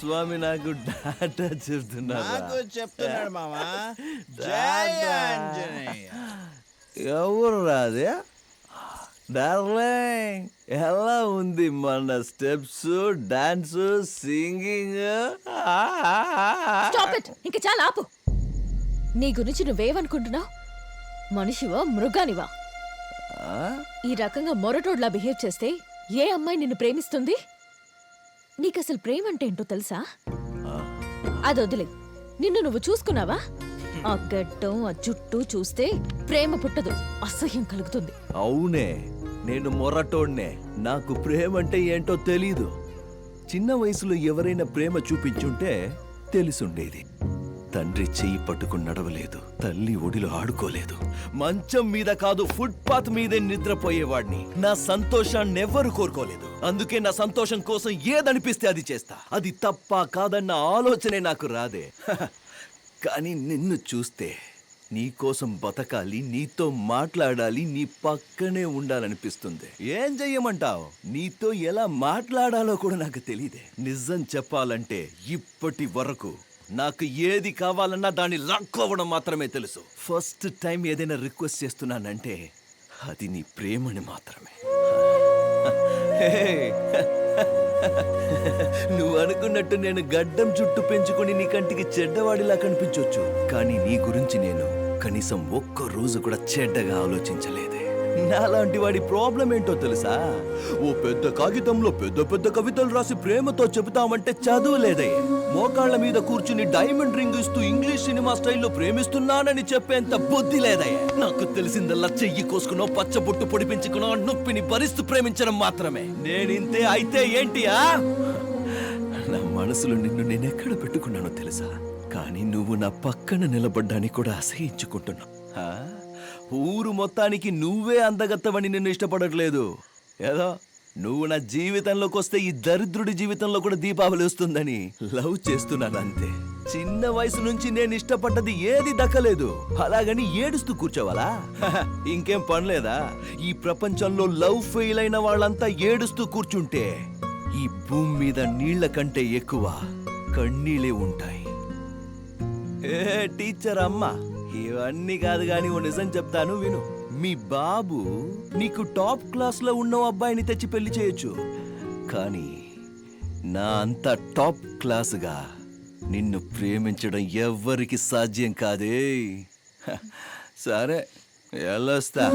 స్వామి నాకు డాటా నాకు చెప్తున్నాడు మామా. జై ఆంజనేయ. ఎవరు రాదే డార్లింగ్? ఎలా ఉంది మన steps, dance, singing? Stop it, ఇంక చాలా ఆపు. నీ గురించి నువ్వేమనుకుంటున్నావు? మనిషివా మృగానివా? ఈ రకంగా మొరటోడ్లా బిహేవ్ చేస్తే ఏ అమ్మాయి నిన్ను ప్రేమిస్తుంది? నీకసలు ప్రేమ అంటే ఏంటో తెలుసా? అది వదిలే, నిన్ను నువ్వు చూసుకున్నావా? ఆ గడ్డం, ఆ జుట్టు చూస్తే ప్రేమ పుట్టదు, అసహ్యం కలుగుతుంది. అవునే, నేను మొరటోడ్నే. నాకు ప్రేమ అంటే ఏంటో తెలీదు. చిన్న వయసులో ఎవరైనా ప్రేమ చూపించుంటే తెలిసుండేది. తండ్రి చెయ్యి పట్టుకుని నడవలేదు, తల్లి ఒడిలో ఆడుకోలేదు, మంచం మీద కాదు ఫుట్పాత్ మీదే నిద్రపోయేవాడిని. నా సంతోషాన్ని ఎవ్వరు కోరుకోలేదు. అందుకే నా సంతోషం కోసం ఏదనిపిస్తే అది చేస్తా. అది తప్ప కాదన్న ఆలోచనే నాకు రాదే. కానీ నిన్ను చూస్తే నీకోసం బతకాలి, నీతో మాట్లాడాలి, నీ పక్కనే ఉండాలనిపిస్తుంది. ఏం చెయ్యమంటావు? నీతో ఎలా మాట్లాడాలో కూడా నాకు తెలియదే. నిజం చెప్పాలంటే ఇప్పటి వరకు నాకు ఏది కావాలన్నా దాన్ని లాక్కోవడం మాత్రమే తెలుసు. ఫస్ట్ టైం ఏదైనా రిక్వెస్ట్ చేస్తున్నానంటే అది నీ ప్రేమని మాత్రమే. నువ్వు అనుకున్నట్టు నేను గడ్డం చుట్టూ పెంచుకుని నీ కంటికి చెడ్డవాడిలా కనిపించొచ్చు, కానీ నీ గురించి నేను కనీసం ఒక్క రోజు కూడా చెడ్డగా ఆలోచించలేదే. నాలాంటి వాడి ప్రాబ్లం ఏంటో తెలుసా? ఓ పెద్ద కాగితంలో పెద్ద పెద్ద కవితలు రాసి ప్రేమతో చెబుతామంటే చదువు లేదే. మోకాళ్ల మీద కూర్చుని డైమండ్ రింగ్ ఇస్తూ ఇంగ్లీష్ సినిమా స్టైల్లో ప్రేమిస్తున్నానని చెప్పేంత బుద్ధి లేదయ్య. నాకు తెలిసిందల్లా చెయ్యి కోసుకునో పచ్చబొట్టు పొడిపించుకునో నొప్పిని భరిస్తూ ప్రేమించడం మాత్రమే. నేనింతే అయితే ఏంటియా? నా మనసులో నిన్ను నేనెక్కడ పెట్టుకున్నానో తెలుసా? కానీ నువ్వు నా పక్కన నిలబడ్డానికి కూడా అసహించుకుంటున్నావు. ఊరు మొత్తానికి నువ్వే అందగత్తవని నిన్ను ఇష్టపడట్లేదు. ఏదో నువ్వు నా జీవితంలోకి వస్తే ఈ దరిద్రుడి జీవితంలో కూడా దీపావళి వస్తుందని లవ్ చేస్తున్నాను అంతే. చిన్న వయసు నుంచి నేను ఇష్టపడ్డది ఏది దక్కలేదు, అలాగని ఏడుస్తూ కూర్చోవాలా? ఇంకేం పనిలేదా? ఈ ప్రపంచంలో లవ్ ఫెయిల్ అయిన వాళ్ళంతా ఏడుస్తూ కూర్చుంటే ఈ భూమి మీద నీళ్ల కంటే ఎక్కువ కన్నీళ్ళే ఉంటాయి. ఏ టీచర్ అమ్మ, ఇవన్నీ కాదు గాని ఓ నిజం చెప్తాను విను. మీ బాబు నీకు టాప్ క్లాస్ లో ఉన్న అబ్బాయిని తెచ్చి పెళ్లి చేయొచ్చు, కానీ నా అంత టాప్ క్లాసుగా నిన్ను ప్రేమించడం ఎవ్వరికి సాధ్యం కాదే. సరే, వెళ్ళొస్తా.